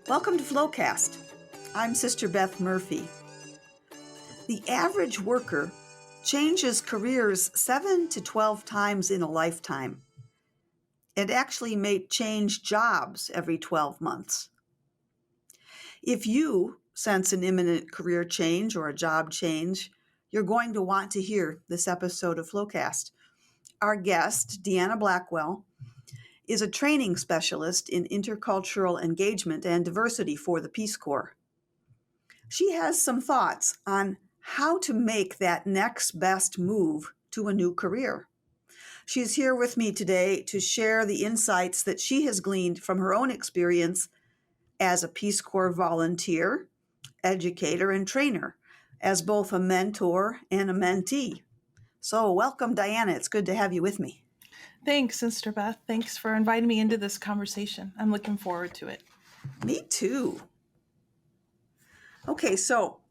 Welcome to 𝐎_FLO_cast. I'm Sister Beth Murphy. The average worker changes careers 7 to 12 times in a lifetime. It actually may change jobs every 12 months. If you sense an imminent career change or a job change, you're going to want to hear this episode of 𝐎_FLO_cast. Our guest, Deanna Blackwell, is a training specialist in intercultural engagement and diversity for the Peace Corps. She has some thoughts on how to make that next best move to a new career. She's here with me today to share the insights that she has gleaned from her own experience as a Peace Corps volunteer, educator, and trainer, as both a mentor and a mentee. So welcome, Diana. It's good to have you with me. Thanks, Sister Beth. Thanks for inviting me into this conversation. I'm looking forward to it. Me too. Okay, so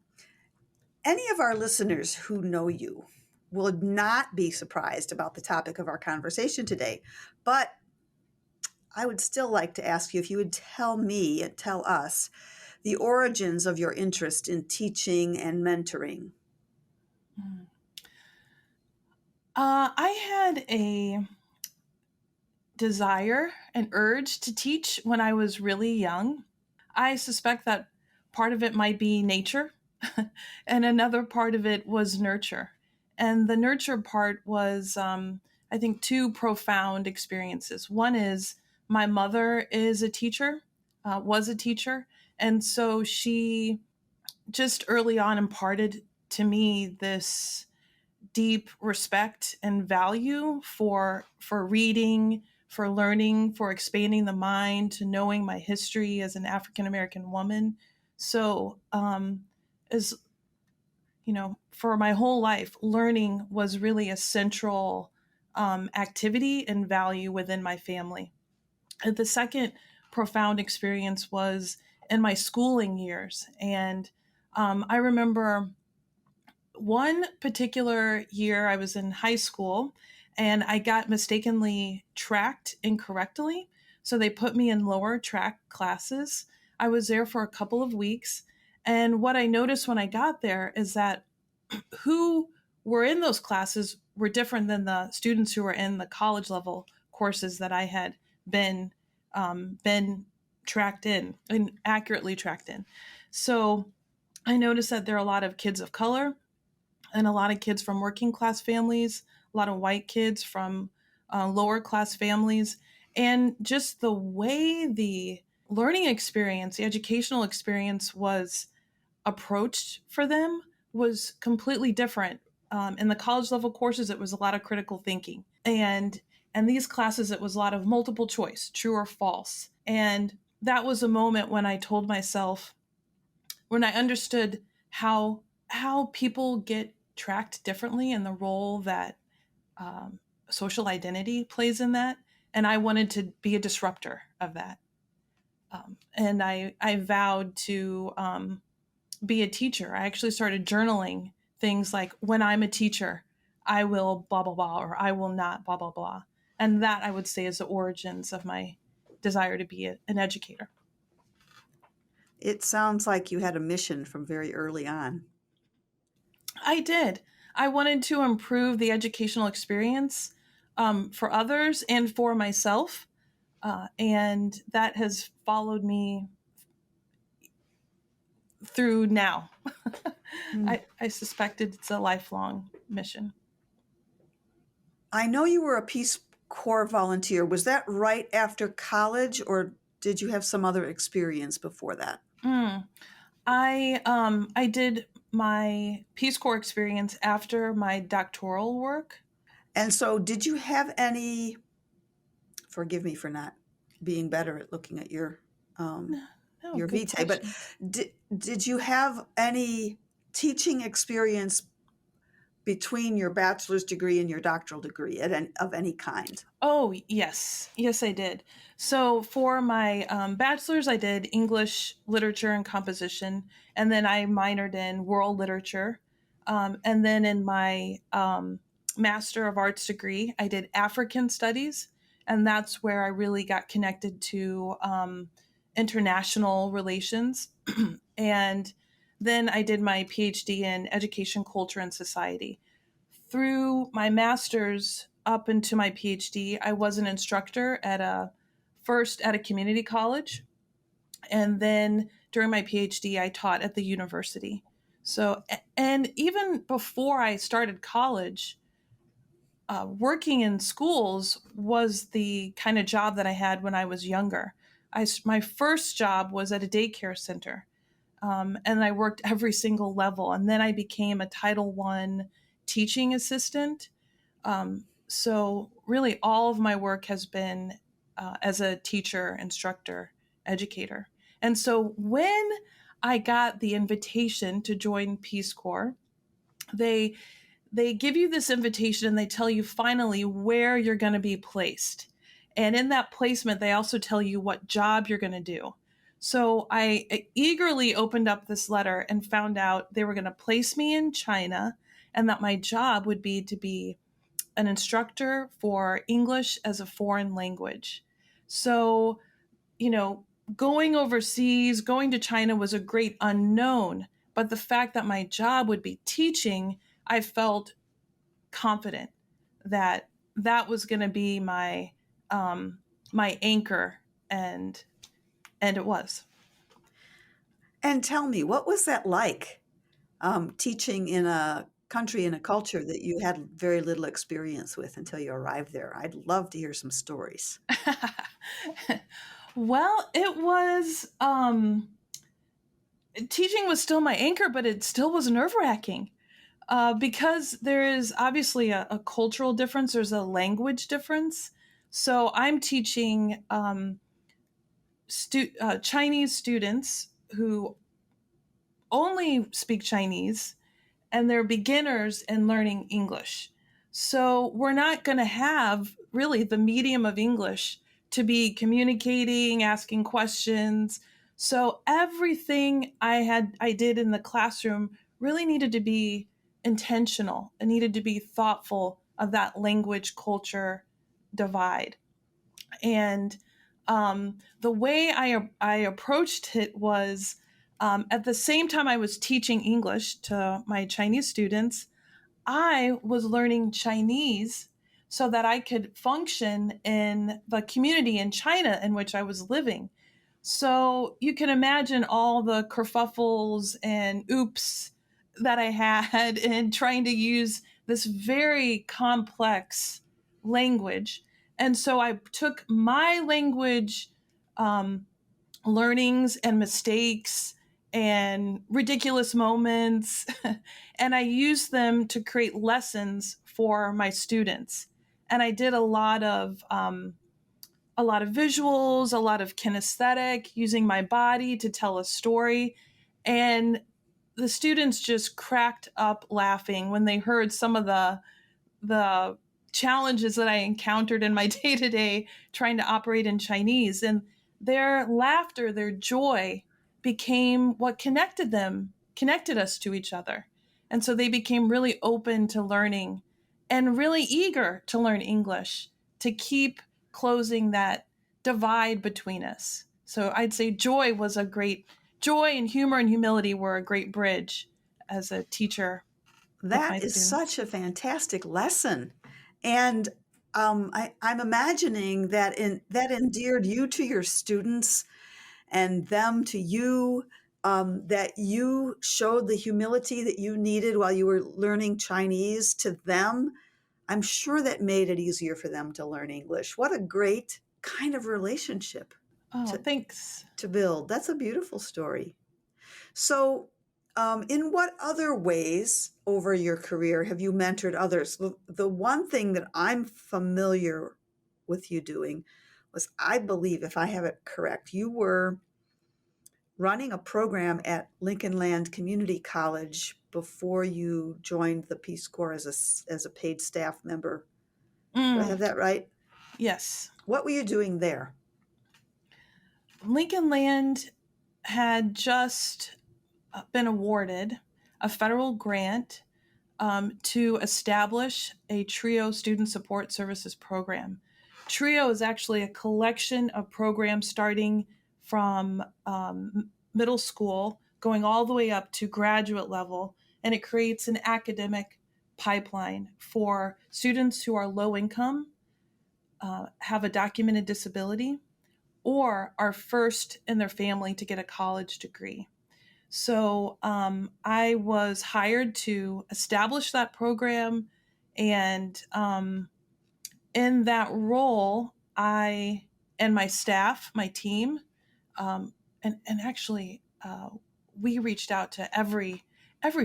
any of our listeners who know you will not be surprised about the topic of our conversation today, but I would still like to ask you if you would tell me and tell us the origins of your interest in teaching and mentoring. I had a desire, an urge to teach when I was really young. I suspect that part of it might be nature, and another part of it was nurture. And the nurture part was, I think, two profound experiences. One is my mother is a teacher, was a teacher, and so she just early on imparted to me this deep respect and value for reading, for learning, for expanding the mind, to knowing my history as an African American woman. So, as you know, for my whole life, learning was really a central activity and value within my family. And the second profound experience was in my schooling years, and I remember one particular year I was in high school and I got mistakenly tracked incorrectly. So they put me in lower track classes. I was there for a couple of weeks. And what I noticed when I got there is that who were in those classes were different than the students who were in the college level courses that I had been tracked in and accurately tracked in. So I noticed that there are a lot of kids of color and a lot of kids from working class families, a lot of white kids from lower class families. And just the way the learning experience, the educational experience was approached for them was completely different. In the college level courses, it was a lot of critical thinking. And these classes, it was a lot of multiple choice, true or false. And that was a moment when I told myself, when I understood how people get tracked differently and the role that social identity plays in that. And I wanted to be a disruptor of that. And I vowed to be a teacher. I actually started journaling things like, when I'm a teacher, I will blah, blah, blah, or I will not blah, blah, blah. And that, I would say, is the origins of my desire to be an educator. It sounds like you had a mission from very early on. I did. I wanted to improve the educational experience for others and for myself. And that has followed me through now. I suspected it's a lifelong mission. I know you were a Peace Corps volunteer. Was that right after college, or did you have some other experience before that? I did my Peace Corps experience after my doctoral work. And so did you have any, forgive me for not being better at looking at your vitae, but did you have any teaching experience between your bachelor's degree and your doctoral degree of any kind? Oh, yes. Yes, I did. So for my bachelor's, I did English, literature, and composition. And then I minored in world literature. And then in my Master of Arts degree, I did African studies. And that's where I really got connected to international relations. And then I did my PhD in education, culture, and society. Through my master's up into my PhD, I was an instructor first at a community college. And then during my PhD, I taught at the university. So, and even before I started college, working in schools was the kind of job that I had when I was younger. My first job was at a daycare center, and I worked every single level. And then I became a Title I teaching assistant. So really, all of my work has been as a teacher, instructor, educator. And so when I got the invitation to join Peace Corps, they give you this invitation and they tell you finally where you're going to be placed. And in that placement, they also tell you what job you're going to do. So I eagerly opened up this letter and found out they were going to place me in China and that my job would be to be an instructor for English as a foreign language. So, going overseas, going to China was a great unknown, but the fact that my job would be teaching, I felt confident that that was going to be my anchor, and it was. And tell me, what was that like, teaching in a country and a culture that you had very little experience with until you arrived there? I'd love to hear some stories. Well, it was teaching was still my anchor, but it still was nerve-wracking. Because there is obviously a cultural difference, there's a language difference. So I'm teaching Chinese students who only speak Chinese, and they're beginners in learning English. So we're not going to have really the medium of English to be communicating, asking questions. So everything I did in the classroom really needed to be intentional. It needed to be thoughtful of that language culture divide. And the way I approached it was at the same time I was teaching English to my Chinese students, I was learning Chinese so that I could function in the community in China in which I was living. So you can imagine all the kerfuffles and oops that I had in trying to use this very complex language. And so I took my language learnings and mistakes and ridiculous moments and I used them to create lessons for my students. And I did a lot of visuals, a lot of kinesthetic, using my body to tell a story. And the students just cracked up laughing when they heard some of the challenges that I encountered in my day-to-day trying to operate in Chinese. And their laughter, their joy became what connected us to each other. And so they became really open to learning and really eager to learn English to keep closing that divide between us. So I'd say joy and humor and humility were a great bridge as a teacher with my That is students. such a fantastic lesson. And I'm imagining that that endeared you to your students and them to you, that you showed the humility that you needed while you were learning Chinese to them. I'm sure that made it easier for them to learn English. What a great kind of relationship Oh, to, thanks. to build. That's a beautiful story. So, in what other ways over your career have you mentored others? The one thing that I'm familiar with you doing was, I believe, if I have it correct, you were running a program at Lincoln Land Community College before you joined the Peace Corps as a paid staff member. Do I have that right? Yes. What were you doing there? Lincoln Land had just been awarded a federal grant to establish a TRIO student support services program. TRIO is actually a collection of programs starting from middle school going all the way up to graduate level, and it creates an academic pipeline for students who are low income, have a documented disability, or are first in their family to get a college degree. So I was hired to establish that program, and in that role, I and my staff, my team, and actually, we reached out to every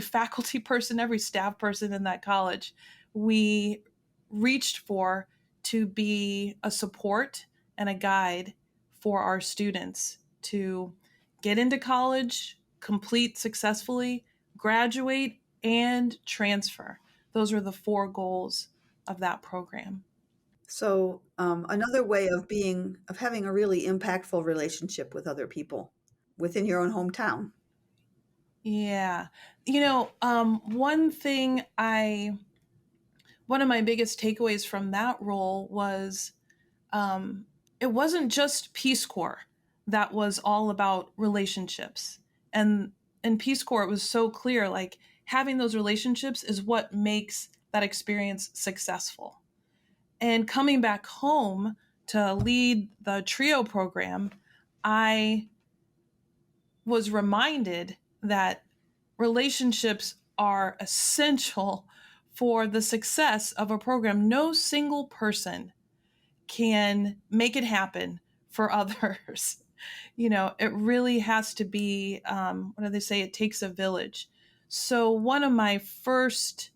faculty person, every staff person in that college. We reached for to be a support and a guide for our students to get into college, complete successfully, graduate, and transfer. Those are the four goals of that program. So another way of having a really impactful relationship with other people within your own hometown. Yeah. One of my biggest takeaways from that role was um, it wasn't just Peace Corps that was all about relationships. And in Peace Corps, it was so clear, like having those relationships is what makes that experience successful. And coming back home to lead the TRIO program, I was reminded that relationships are essential for the success of a program. No single person can make it happen for others. It really has to be, what do they say? It takes a village. So one of my first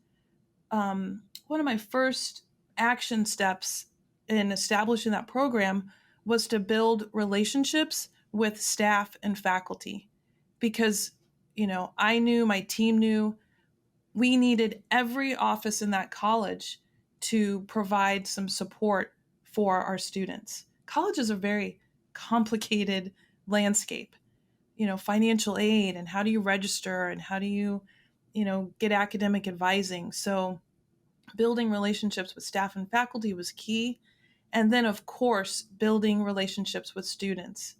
action steps in establishing that program was to build relationships with staff and faculty, because I knew, my team knew, we needed every office in that college to provide some support for our students. College is a very complicated landscape, financial aid, and how do you register, and how do you get academic advising. So building relationships with staff and faculty was key. And then, of course, building relationships with students.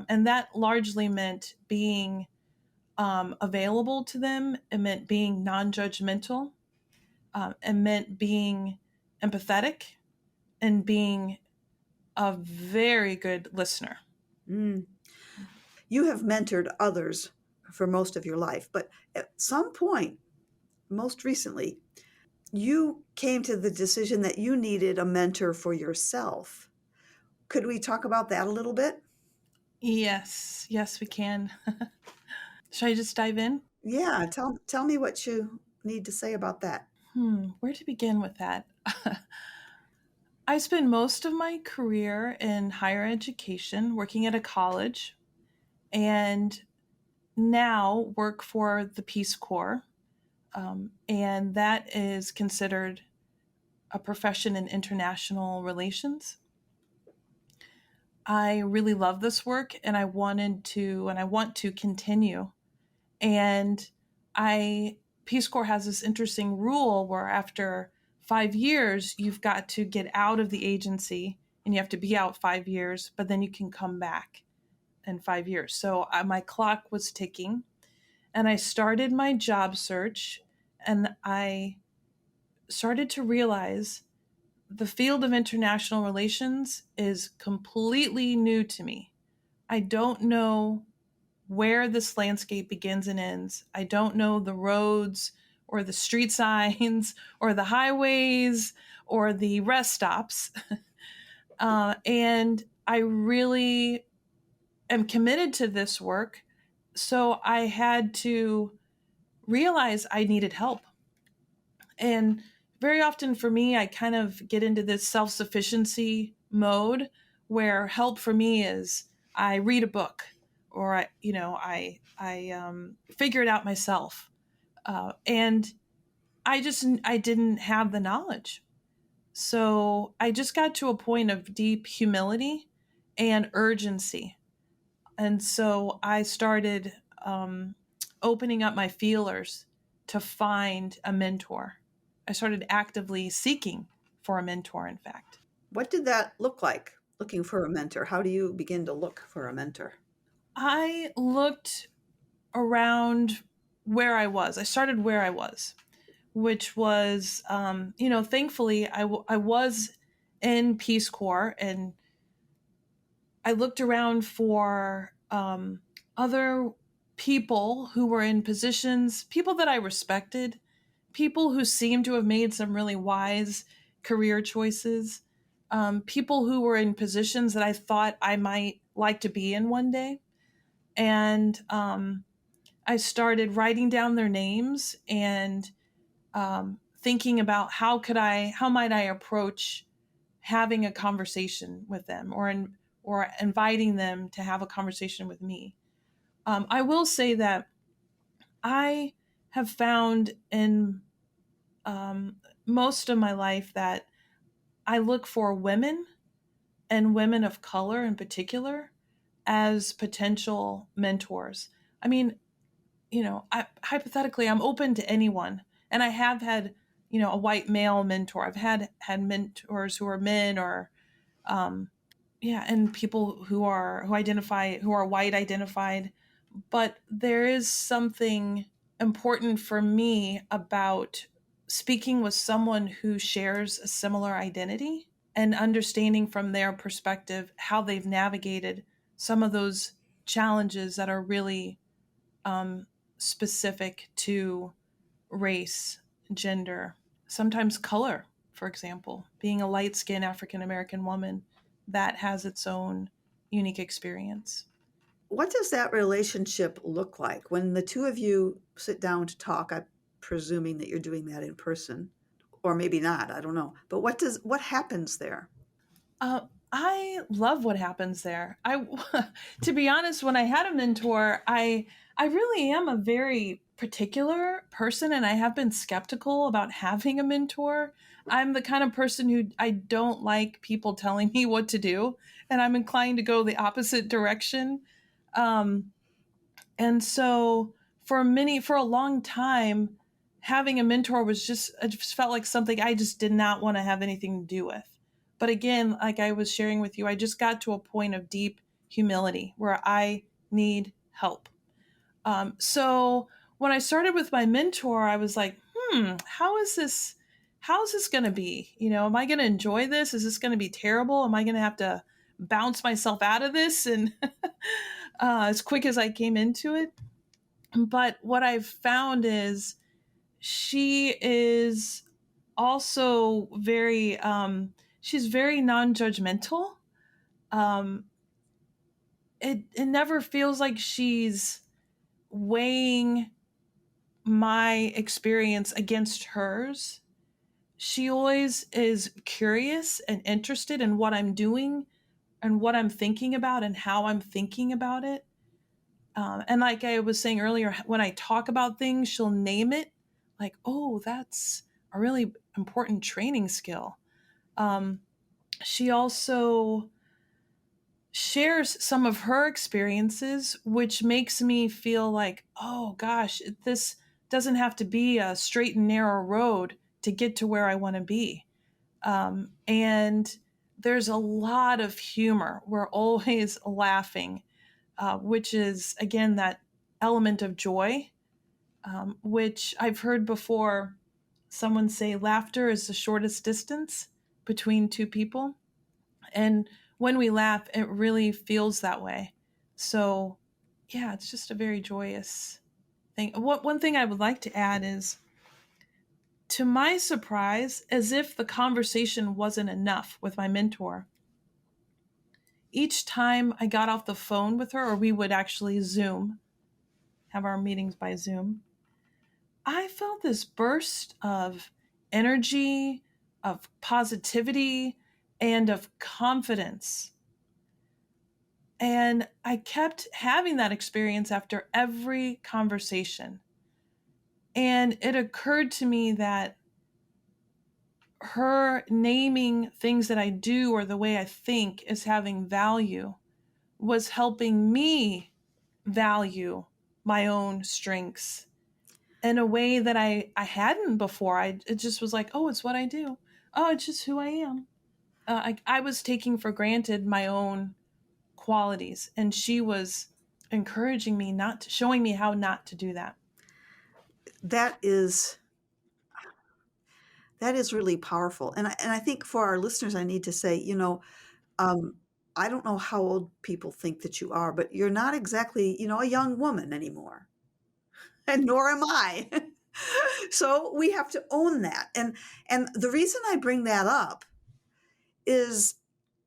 And that largely meant being available to them. It meant being non-judgmental. It meant being empathetic and being a very good listener. Mm. You have mentored others for most of your life, but at some point, most recently, you came to the decision that you needed a mentor for yourself. Could we talk about that a little bit? Yes, we can. Should I just dive in? Yeah, tell me what you need to say about that. Where to begin with that? I spent most of my career in higher education, working at a college, and now work for the Peace Corps. And that is considered a profession in international relations. I really love this work, and I want to continue. And Peace Corps has this interesting rule where after 5 years, you've got to get out of the agency, and you have to be out 5 years, but then you can come back in 5 years. So my clock was ticking, and I started my job search, and I started to realize the field of international relations is completely new to me. I don't know where this landscape begins and ends. I don't know the roads or the street signs or the highways or the rest stops. And I really am committed to this work. So I had to realize I needed help. And very often for me, I kind of get into this self-sufficiency mode where help for me is I read a book, or I figure it out myself. And I didn't have the knowledge. So I just got to a point of deep humility and urgency. And so I started opening up my feelers to find a mentor. I started actively seeking for a mentor, in fact. What did that look like? looking for a mentor? How do you begin to look for a mentor? I looked around where I was. I started where I was, which was, thankfully, I was in Peace Corps, and I looked around for other people who were in positions, people that I respected, people who seemed to have made some really wise career choices, people who were in positions that I thought I might like to be in one day. And I started writing down their names and thinking about how might I approach having a conversation with them, or inviting them to have a conversation with me. I will say that I have found in most of my life that I look for women, and women of color in particular, as potential mentors. I mean, hypothetically, I'm open to anyone, and I have had, a white male mentor. I've had mentors who are men, or um, yeah, and people who are white identified. But there is something important for me about speaking with someone who shares a similar identity, and understanding from their perspective how they've navigated some of those challenges that are really um, specific to race, gender, sometimes color, for example, being a light skinned African American woman that has its own unique experience. What does that relationship look like when the two of you sit down to talk? I'm presuming that you're doing that in person, or maybe not. I don't know. But what happens there? Uh, I love what happens there. To be honest, when I had a mentor, I really am a very particular person, and I have been skeptical about having a mentor. I'm the kind of person who I don't like people telling me what to do, and I'm inclined to go the opposite direction. Um, and so for a long time, having a mentor it just felt like something I just did not want to have anything to do with. But again, like I was sharing with you, I just got to a point of deep humility where I need help. So when I started with my mentor, I was like, how is this going to be? Am I going to enjoy this? Is this going to be terrible? Am I going to have to bounce myself out of this and as quick as I came into it? But what I've found is she is also she's very non-judgmental. Um, it never feels like she's weighing my experience against hers. She always is curious and interested in what I'm doing and what I'm thinking about and how I'm thinking about it. And like I was saying earlier, when I talk about things, she'll name it, like, oh, that's a really important training skill. Um, she also shares some of her experiences, which makes me feel like, oh gosh, this doesn't have to be a straight and narrow road to get to where I want to be. And there's a lot of humor. We're always laughing, which is, again, that element of joy, which I've heard before someone say laughter is the shortest distance between two people. And when we laugh, it really feels that way. So, yeah, it's just a very joyous thing. One thing I would like to add is, to my surprise, as if the conversation wasn't enough with my mentor, each time I got off the phone with her, or we would actually Zoom, have our meetings by Zoom, I felt this burst of energy, of positivity, and of confidence. And I kept having that experience after every conversation. And it occurred to me that her naming things that I do or the way I think as having value was helping me value my own strengths in a way that I hadn't before. It just was like, oh, it's what I do. Oh, it's just who I am. I was taking for granted my own qualities, and she was encouraging me not to, showing me how not to do that. That is really powerful. And I think for our listeners, I need to say, um, I don't know how old people think that you are, but you're not exactly, a young woman anymore, and nor am I. So we have to own that. And the reason I bring that up is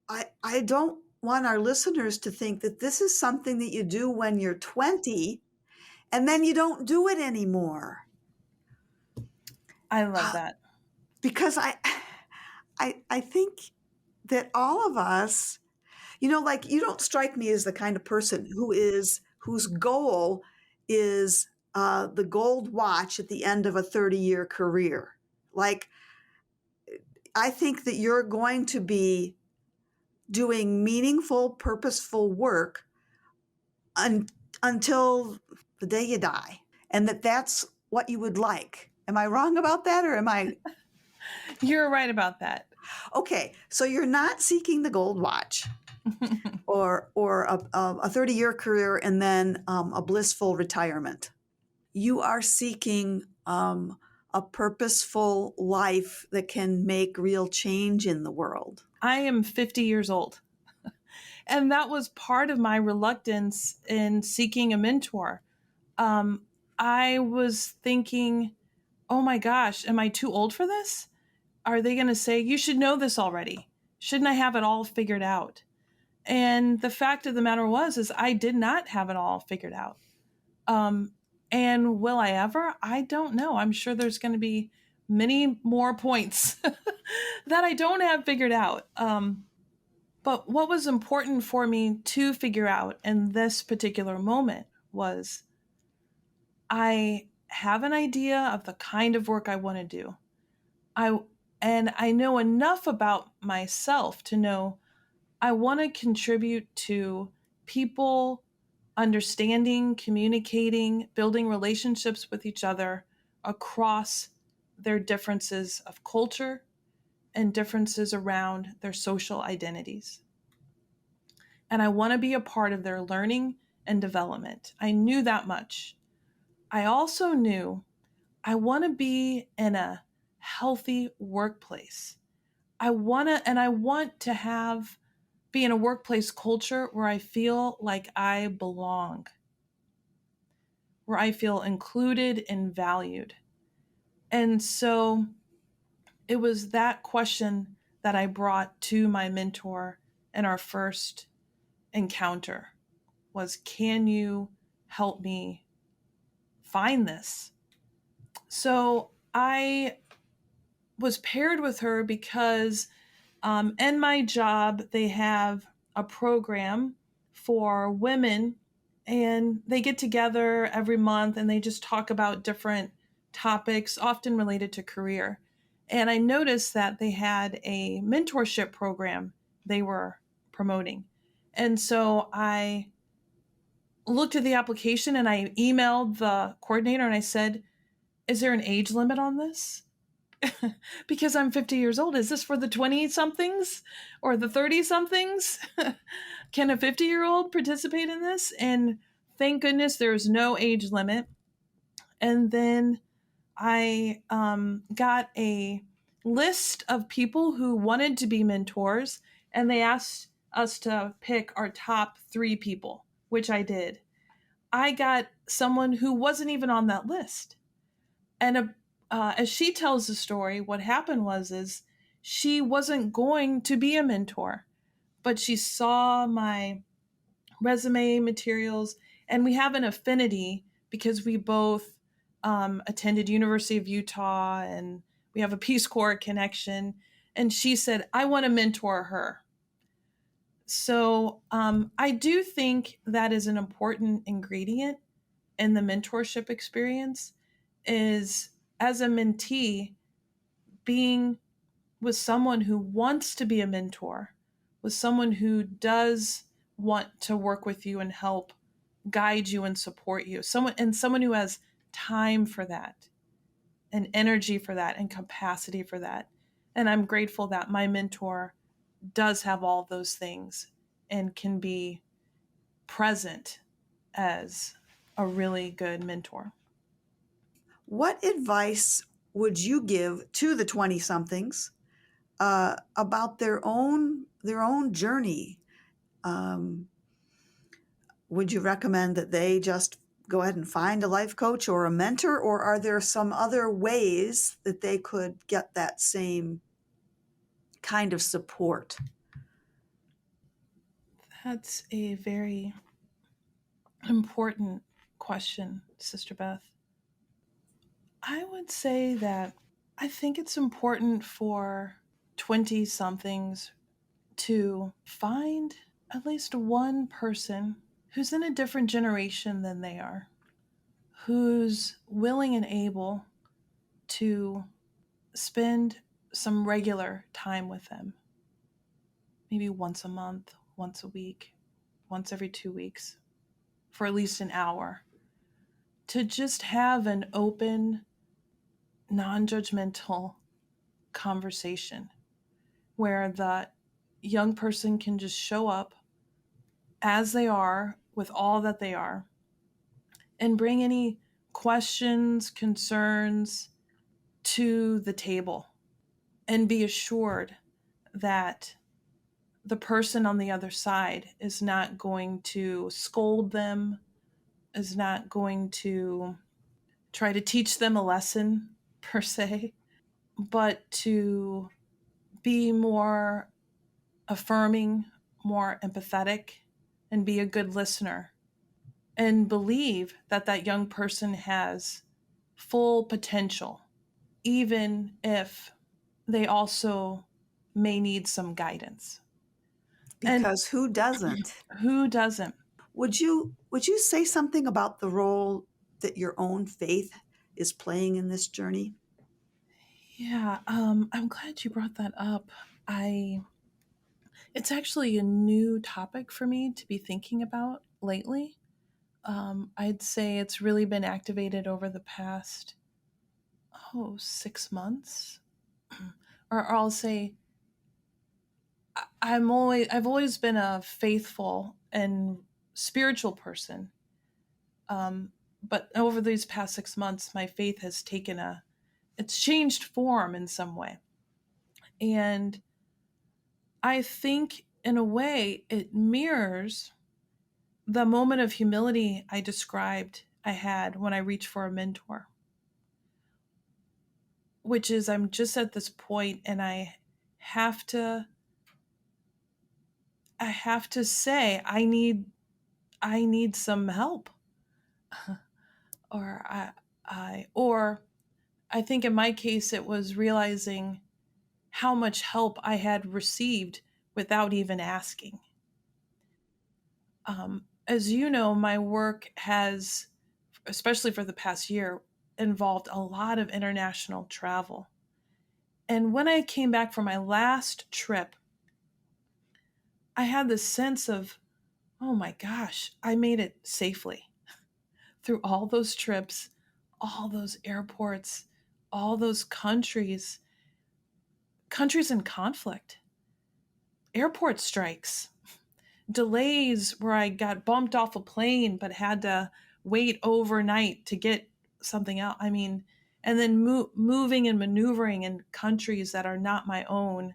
I don't want our listeners to think that this is something that you do when you're 20 and then you don't do it anymore. I love that. Because I think that all of us, like, you don't strike me as the kind of person whose goal is the gold watch at the end of a 30-year career. Like, I think that you're going to be doing meaningful, purposeful work until the day you die, and that's what you would like. Am I wrong about that, or am I? You're right about that. Okay, so you're not seeking the gold watch or a 30-year career and then a blissful retirement. You are seeking a purposeful life that can make real change in the world. I am 50 years old. And that was part of my reluctance in seeking a mentor. I was thinking, oh my gosh, am I too old for this? Are they going to say, you should know this already? Shouldn't I have it all figured out? And the fact of the matter is I did not have it all figured out. And will I ever? I don't know. I'm sure there's going to be many more points that I don't have figured out. But what was important for me to figure out in this particular moment was I have an idea of the kind of work I want to do. I know enough about myself to know I want to contribute to people understanding, communicating, building relationships with each other across their differences of culture and differences around their social identities. And I want to be a part of their learning and development. I knew that much. I also knew I want to be in a healthy workplace. I want to be in a workplace culture where I feel like I belong, where I feel included and valued. And so it was that question that I brought to my mentor in our first encounter was, can you help me find this? So I was paired with her because in my job, they have a program for women, and they get together every month and they just talk about different topics, often related to career. And I noticed that they had a mentorship program they were promoting. And so I looked at the application and I emailed the coordinator and I said, is there an age limit on this? Because I'm 50 years old. Is this for the 20 somethings or the 30 somethings? Can a 50-year-old participate in this? And thank goodness there's no age limit. And then I got a list of people who wanted to be mentors, and they asked us to pick our top 3 people, which I did. I got someone who wasn't even on that list. And as she tells the story, what happened is she wasn't going to be a mentor, but she saw my resume materials, and we have an affinity because we both attended University of Utah, and we have a Peace Corps connection. And she said, I want to mentor her. So I do think that is an important ingredient in the mentorship experience, is as a mentee, being with someone who wants to be a mentor, with someone who does want to work with you and help guide you and support you, someone who has time for that and energy for that and capacity for that. And I'm grateful that my mentor does have all those things and can be present as a really good mentor. What advice would you give to the 20 somethings about their own journey? Um, would you recommend that they just go ahead and find a life coach or a mentor, or are there some other ways that they could get that same kind of support? That's a very important question, Sister Beth. I would say that I think it's important for 20 somethings to find at least one person who's in a different generation than they are, who's willing and able to spend some regular time with them, maybe once a month, once a week, once every 2 weeks, for at least an hour, to just have an open, non-judgmental conversation where the young person can just show up as they are with all that they are and bring any questions, concerns to the table and be assured that the person on the other side is not going to scold them, is not going to try to teach them a lesson per se, but to be more affirming, more empathetic, and be a good listener, and believe that that young person has full potential, even if they also may need some guidance. And Because who doesn't? who doesn't? Would you say something about the role that your own faith is playing in this journey? Yeah, I'm glad you brought that up. It's actually a new topic for me to be thinking about lately. I'd say it's really been activated over the past 6 months, or I'll say I've always been a faithful and spiritual person. But over these past 6 months, my faith has it's changed form in some way. And I think in a way it mirrors the moment of humility I described I had when I reached for a mentor, which is I'm just at this point and have to say I need some help. or I think in my case it was realizing how much help I had received without even asking. As you know, my work has, especially for the past year, involved a lot of international travel. And when I came back from my last trip, I had this sense of, oh my gosh, I made it safely through all those trips, all those airports, all those countries in conflict, airport strikes, delays where I got bumped off a plane but had to wait overnight to get something else. I mean, and then moving and maneuvering in countries that are not my own,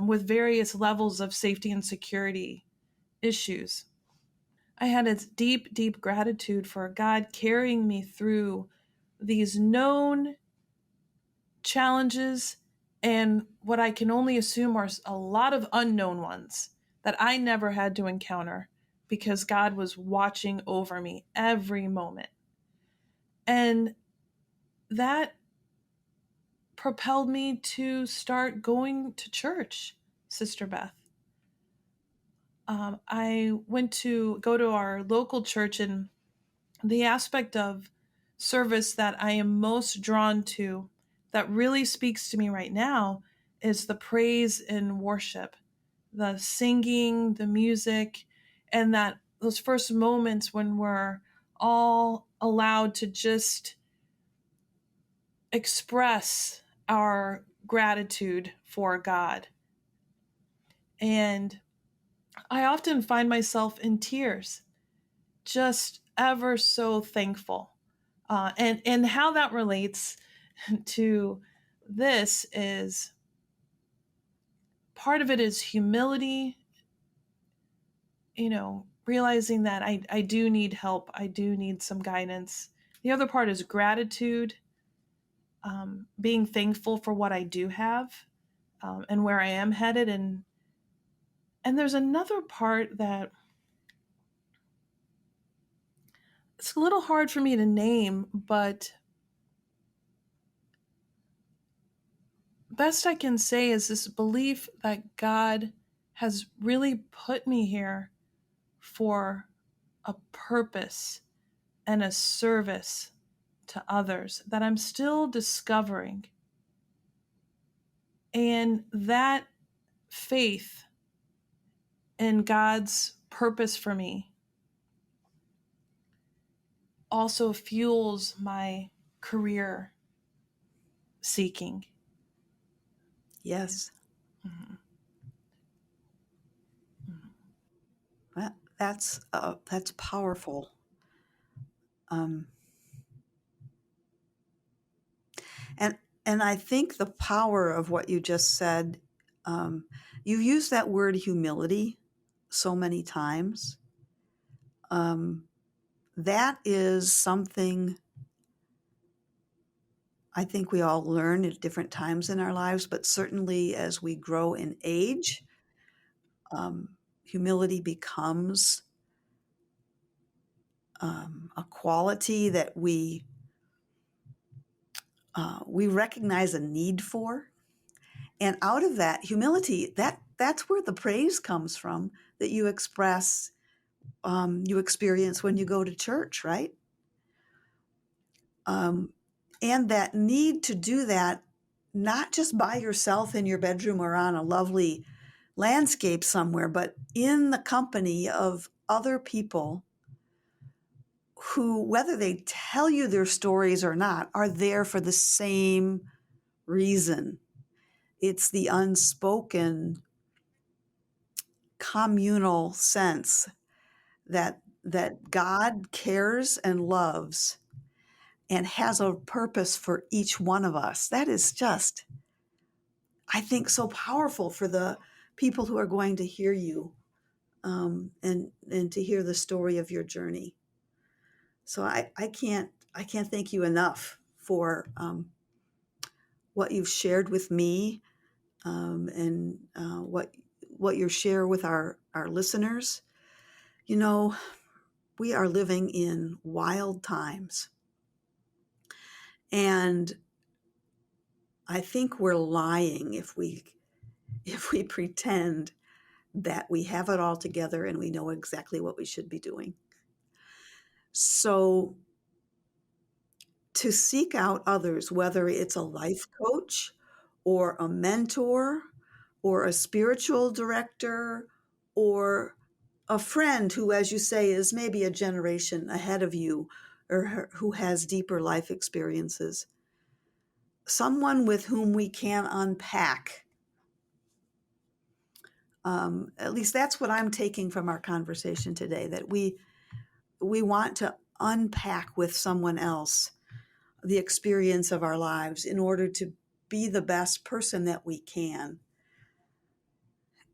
with various levels of safety and security issues. I had a deep, deep gratitude for God carrying me through these known challenges and what I can only assume are a lot of unknown ones that I never had to encounter because God was watching over me every moment. And that propelled me to start going to church, Sister Beth. I went to go to our local church, and the aspect of service that I am most drawn to, that really speaks to me right now, is the praise and worship, the singing, the music, and that those first moments when we're all allowed to just express our gratitude for God. And I often find myself in tears, just ever so thankful. And how that relates to this is part of it is humility, realizing that I do need help. I do need some guidance. The other part is gratitude, being thankful for what I do have, and where I am headed. And there's another part that it's a little hard for me to name, but best I can say is this belief that God has really put me here for a purpose and a service to others that I'm still discovering. And that faith in God's purpose for me also fuels my career seeking. Yes. Mm-hmm. That's powerful. Um, and and I think the power of what you just said, you use that word humility so many times. Um, that is something I think we all learn at different times in our lives, but certainly as we grow in age, humility becomes a quality that we recognize a need for, and out of that humility, that's where the praise comes from that you express, you experience when you go to church, right? And that need to do that, not just by yourself in your bedroom or on a lovely landscape somewhere, but in the company of other people who, whether they tell you their stories or not, are there for the same reason. It's the unspoken communal sense that God cares and loves and has a purpose for each one of us. That is just, I think, so powerful for the people who are going to hear you, and to hear the story of your journey. So I can't thank you enough for what you've shared with me, and what you share with our listeners. You know, we are living in wild times, and I think we're lying if we pretend that we have it all together and we know exactly what we should be doing. So to seek out others, whether it's a life coach or a mentor or a spiritual director or a friend who, as you say, is maybe a generation ahead of you or who has deeper life experiences, someone with whom we can unpack. At least that's what I'm taking from our conversation today, that we want to unpack with someone else the experience of our lives in order to be the best person that we can.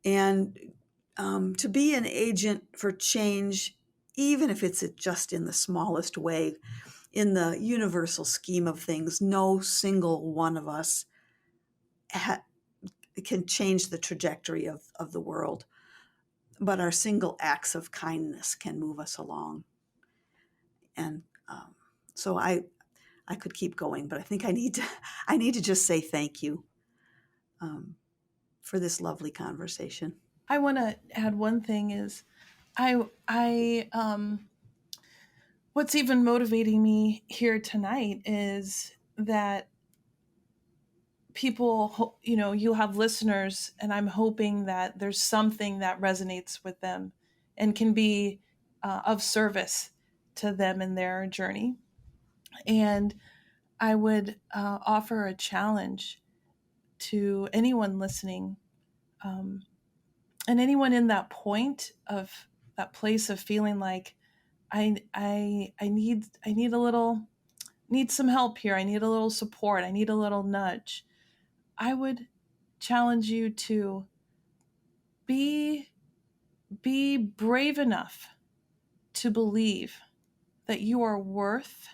And to be an agent for change, even if it's just in the smallest way, in the universal scheme of things, no single one of us can change the trajectory of the world. But our single acts of kindness can move us along. And so I could keep going, but I think I need to just say thank you for this lovely conversation. I want to add one thing is I what's even motivating me here tonight is that people, you'll have listeners, and I'm hoping that there's something that resonates with them and can be of service to them in their journey. And I would offer a challenge to anyone listening. Um, And anyone in that point of that place of feeling like I need some help here. I need a little support. I need a little nudge. I would challenge you to be brave enough to believe that you are worth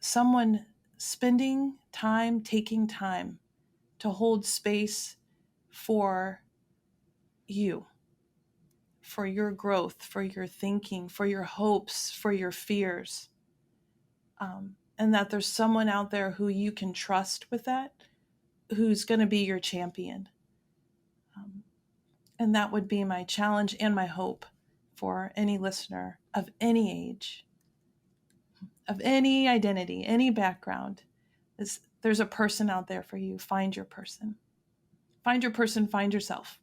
someone spending time, taking time to hold space for you, for your growth, for your thinking, for your hopes, for your fears. And that there's someone out there who you can trust with that, who's going to be your champion. And that would be my challenge and my hope for any listener of any age, of any identity, any background. There's a person out there for you. Find your person. Find your person, find yourself.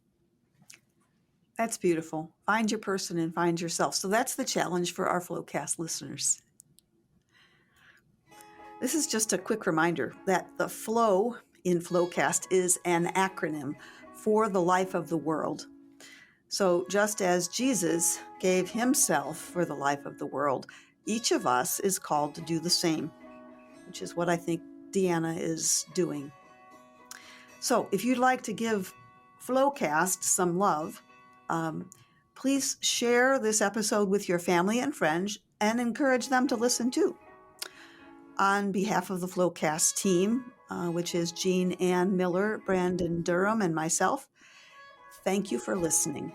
That's beautiful. Find your person and find yourself. So that's the challenge for our F.L.O.W.cast listeners. This is just a quick reminder that the FLOW in F.L.O.W.cast is an acronym for the life of the world. So just as Jesus gave himself for the life of the world, each of us is called to do the same, which is what I think Deanna is doing. So if you'd like to give F.L.O.W.cast some love, please share this episode with your family and friends and encourage them to listen too. On behalf of the F.L.O.W.cast team, which is Jean Ann Miller, Brandon Durham, and myself, thank you for listening.